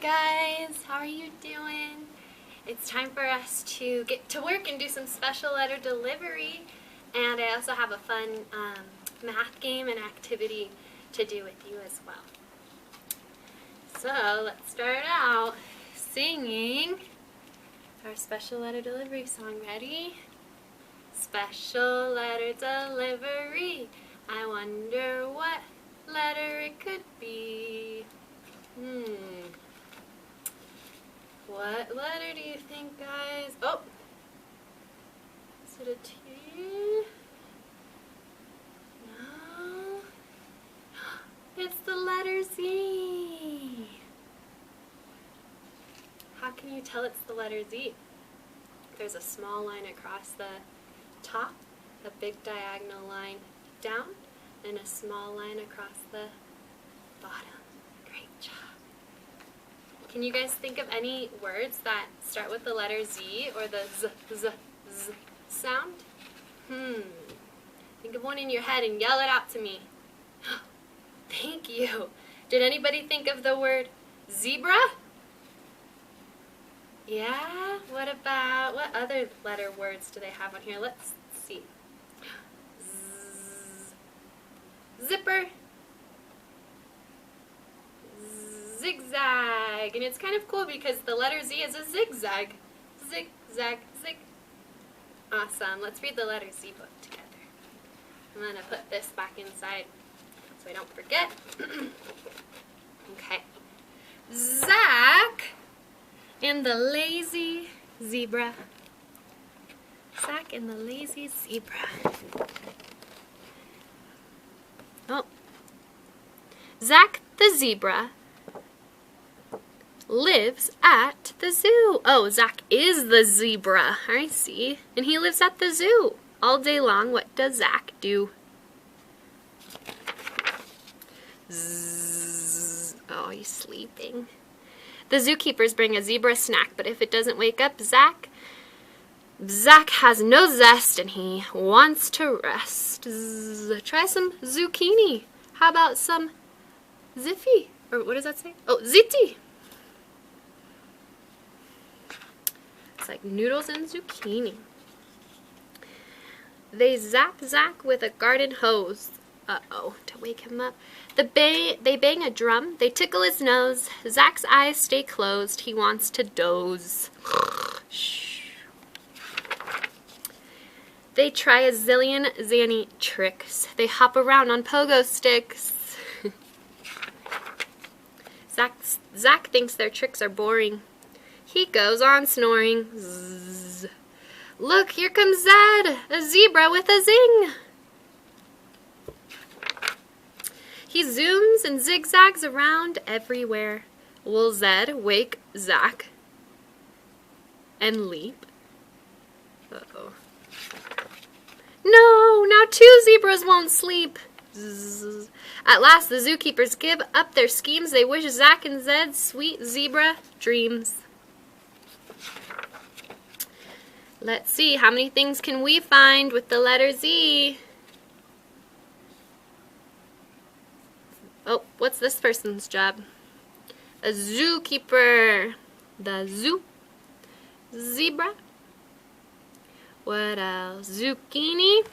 guys, how are you doing? It's time for us to get to work and do some special letter delivery, and I also have a fun math game and activity to do with you as well. So let's start out singing our special letter delivery song. Ready? Special letter delivery, I wonder what letter it could be. What letter do you think, guys? Oh! Is it a T? No. It's the letter Z. How can you tell it's the letter Z? There's a small line across the top, a big diagonal line down, and a small line across the bottom. Great job. Can you guys think of any words that start with the letter Z or the z sound? Think of one in your head and yell it out to me. Thank you. Did anybody think of the word zebra? Yeah? What other letter words do they have on here? Let's see. Zipper. Zigzag. And it's kind of cool because the letter Z is a zigzag. Zig, zag, zig. Awesome. Let's read the letter Z book together. I'm going to put this back inside so I don't forget. Okay. Zach and the lazy zebra. Zach and the lazy zebra. Oh. Zach the zebra lives at the zoo. Oh, Zach is the zebra. I see. And he lives at the zoo. All day long, what does Zach do? Zzz. Oh, he's sleeping. The zookeepers bring a zebra snack, but if it doesn't wake up Zach has no zest and he wants to rest. Zzz. Try some zucchini. How about some ziffy? Or what does that say? Oh, ziti. It's like noodles and zucchini. They zap Zach with a garden hose. Uh-oh, to wake him up. They bang a drum. They tickle his nose. Zach's eyes stay closed. He wants to doze. Shh. They try a zillion zany tricks. They hop around on pogo sticks. Zach thinks their tricks are boring. He goes on snoring. Zzz. Look, here comes Zed, a zebra with a zing. He zooms and zigzags around everywhere. Will Zed wake Zach and leap? Uh-oh. No, now two zebras won't sleep. Zzz. At last, the zookeepers give up their schemes. They wish Zach and Zed sweet zebra dreams. Let's see, how many things can we find with the letter Z? Oh, what's this person's job? A zookeeper. The zoo. Zebra. What else? Zucchini.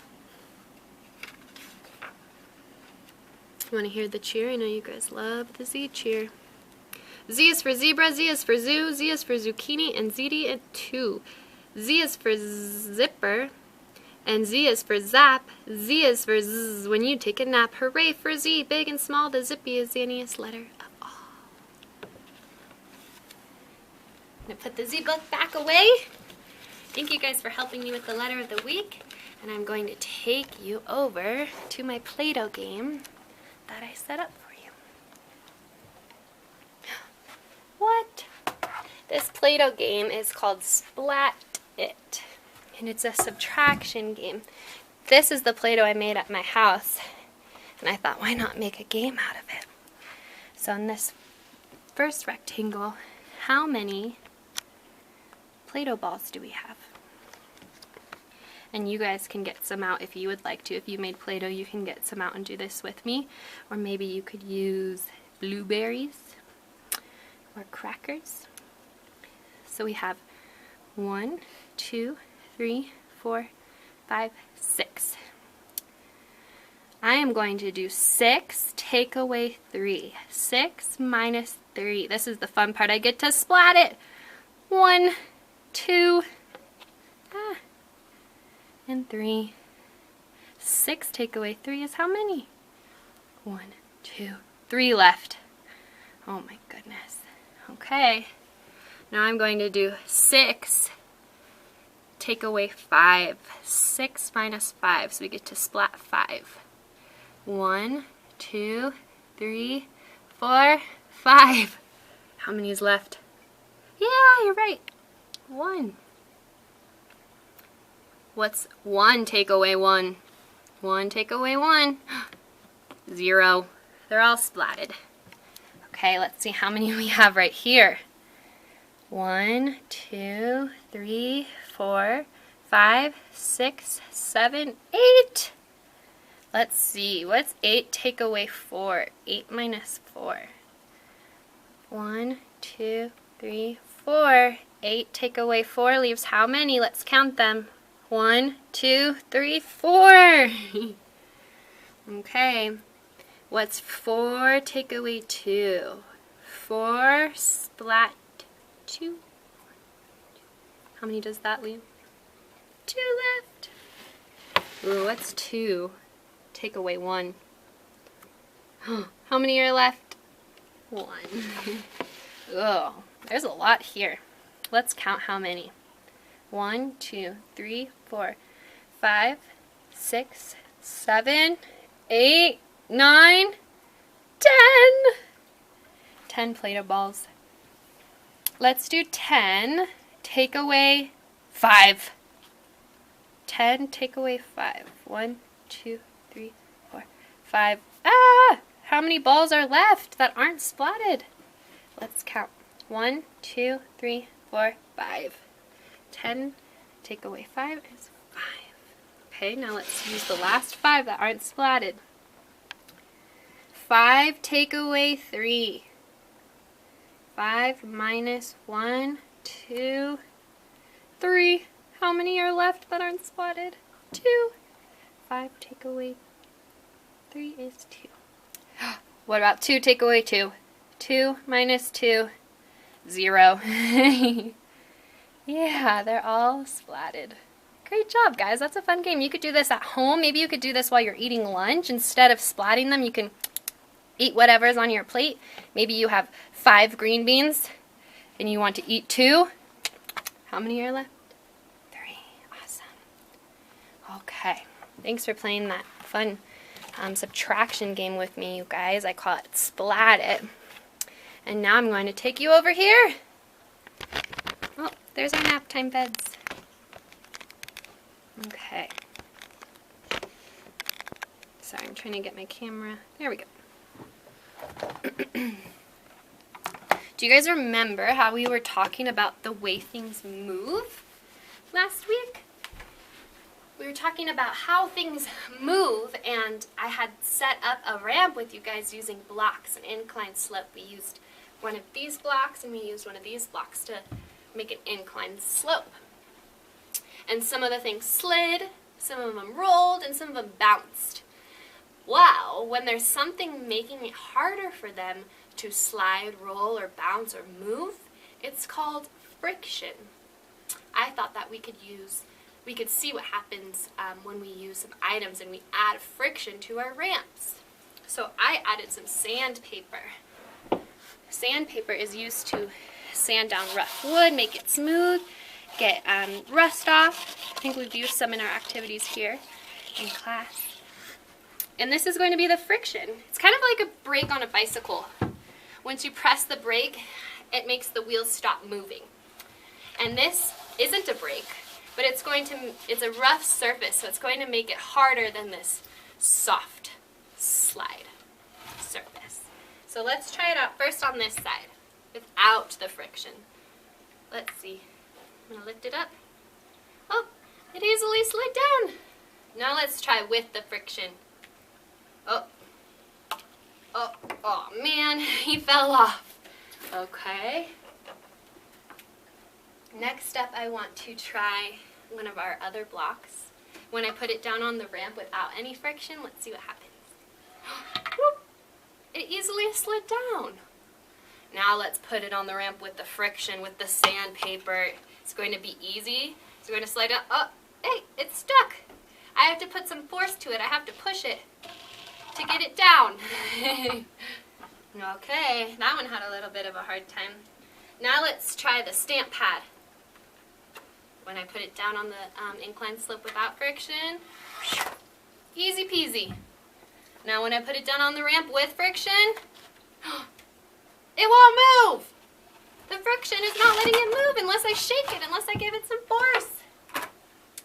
You want to hear the cheer? I know you guys love the Z cheer. Z is for zebra, Z is for zoo, Z is for zucchini, and ZD and 2. Z is for zipper, and Z is for zap. Z is for zzz when you take a nap. Hooray for Z, big and small, the zippiest, zaniest letter of all. I'm going to put the Z book back away. Thank you guys for helping me with the letter of the week. And I'm going to take you over to my Play-Doh game that I set up for you. What? This Play-Doh game is called Splat It, and it's a subtraction game. This is the Play-Doh I made at my house, and I thought, why not make a game out of it? So in this first rectangle, how many Play-Doh balls do we have? And you guys can get some out if you would like to. If you made Play-Doh, you can get some out and do this with me. Or maybe you could use blueberries or crackers. So we have 1, 2, 3, 4, 5, 6. I am going to do 6, take away 3. 6 minus 3. This is the fun part. I get to splat it. 1, 2, and 3. 6 take away 3 is how many? 1, 2, 3 left. Oh my goodness. Okay. Now I'm going to do 6, take away 5. 6 minus 5, so we get to splat 5. 1, 2, 3, 4, 5. How many is left? Yeah, you're right. 1. What's 1 take away 1? 1 take away 1. 0. They're all splatted. Okay, let's see how many we have right here. 1, 2, 3, 4, 5, 6, 7, 8. Let's see, what's 8 take away 4? 8 minus 4. 1, 2, 3, 4. 8 take away 4 leaves how many? Let's count them. 1, 2, 3, 4. Okay, what's 4 take away 2? 4 splat 2. How many does that leave? 2 left. Ooh, what's 2? Take away 1. How many are left? 1. Oh, there's a lot here. Let's count how many. 1, 2, 3, 4, 5, 6, 7, 8, 9, 10. 10 Play-Doh balls. Let's do 10. Take away 5. 10 take away 5. 1, 2, 3, 4, 5. Ah! How many balls are left that aren't splatted? Let's count. 1, 2, 3, 4, 5. 10 take away 5 is 5. Okay, now let's use the last 5 that aren't splatted. 5 take away 3. 5 minus 1, 2, 3. How many are left that aren't splatted? 2. 5 take away 3 is 2. What about 2 take away 2? 2 minus 2, 0. Yeah, they're all splatted. Great job, guys. That's a fun game. You could do this at home. Maybe you could do this while you're eating lunch. Instead of splatting them, you can eat whatever's on your plate. Maybe you have 5 green beans and you want to eat 2. How many are left? 3. Awesome. Okay. Thanks for playing that fun subtraction game with me, you guys. I call it Splat It. And now I'm going to take you over here. Oh, there's our nap time beds. Okay. Sorry, I'm trying to get my camera. There we go. Do you guys remember how we were talking about the way things move last week? We were talking about how things move, and I had set up a ramp with you guys using blocks, an incline slope. We used one of these blocks and we used one of these blocks to make an inclined slope. And some of the things slid, some of them rolled, and some of them bounced. Well, when there's something making it harder for them to slide, roll, or bounce, or move, it's called friction. I thought that we could see what happens when we use some items and we add friction to our ramps. So I added some sandpaper. Sandpaper is used to sand down rough wood, make it smooth, get rust off. I think we've used some in our activities here in class. And this is going to be the friction. It's kind of like a brake on a bicycle. Once you press the brake, it makes the wheels stop moving. And this isn't a brake, but it's a rough surface, so it's going to make it harder than this soft slide surface. So let's try it out first on this side, without the friction. Let's see. I'm going to lift it up. Oh, it easily slid down. Now let's try with the friction. Oh man, he fell off. Okay. Next up, I want to try one of our other blocks. When I put it down on the ramp without any friction, let's see what happens. It easily slid down. Now let's put it on the ramp with the friction, with the sandpaper. It's going to be easy. It's going to slide down. Oh, hey, it's stuck. I have to put some force to it. I have to push it to get it down. Okay, that one had a little bit of a hard time. Now let's try the stamp pad. When I put it down on the incline slope without friction, easy peasy. Now when I put it down on the ramp with friction, it won't move. The friction is not letting it move unless I shake it, unless I give it some force.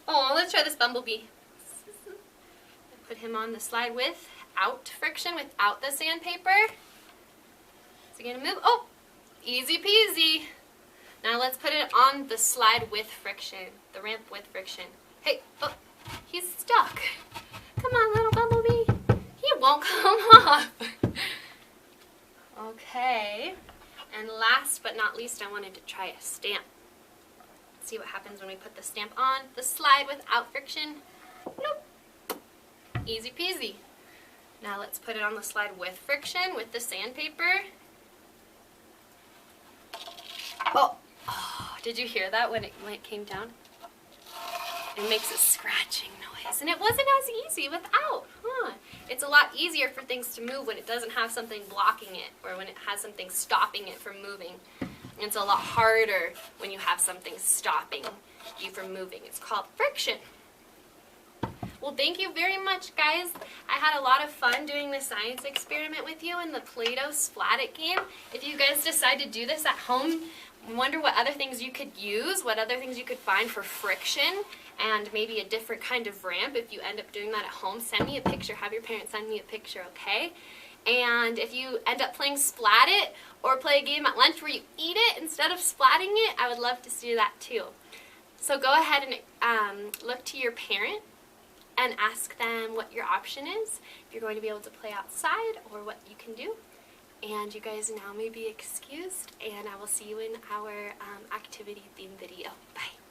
Oh, let's try this bumblebee. Put him on the slide without friction, without the sandpaper. Is it going to move? Oh, easy peasy. Now let's put it on the slide with friction, the ramp with friction. Hey, oh, he's stuck. Come on, little bumblebee. He won't come off. Okay, and last but not least, I wanted to try a stamp. See what happens when we put the stamp on the slide without friction. Nope. Easy peasy. Now let's put it on the slide with friction, with the sandpaper. Oh, did you hear that when it came down? It makes a scratching noise, and it wasn't as easy without, huh? It's a lot easier for things to move when it doesn't have something blocking it, or when it has something stopping it from moving. And it's a lot harder when you have something stopping you from moving. It's called friction. Well, thank you very much, guys. I had a lot of fun doing the science experiment with you in the Play-Doh Splat It game. If you guys decide to do this at home, wonder what other things you could use, what other things you could find for friction, and maybe a different kind of ramp. If you end up doing that at home, send me a picture. Have your parents send me a picture, okay? And if you end up playing Splat It or play a game at lunch where you eat it instead of splatting it, I would love to see that too. So go ahead and look to your parent and ask them what your option is, if you're going to be able to play outside or what you can do. And you guys now may be excused, and I will see you in our activity theme video. Bye.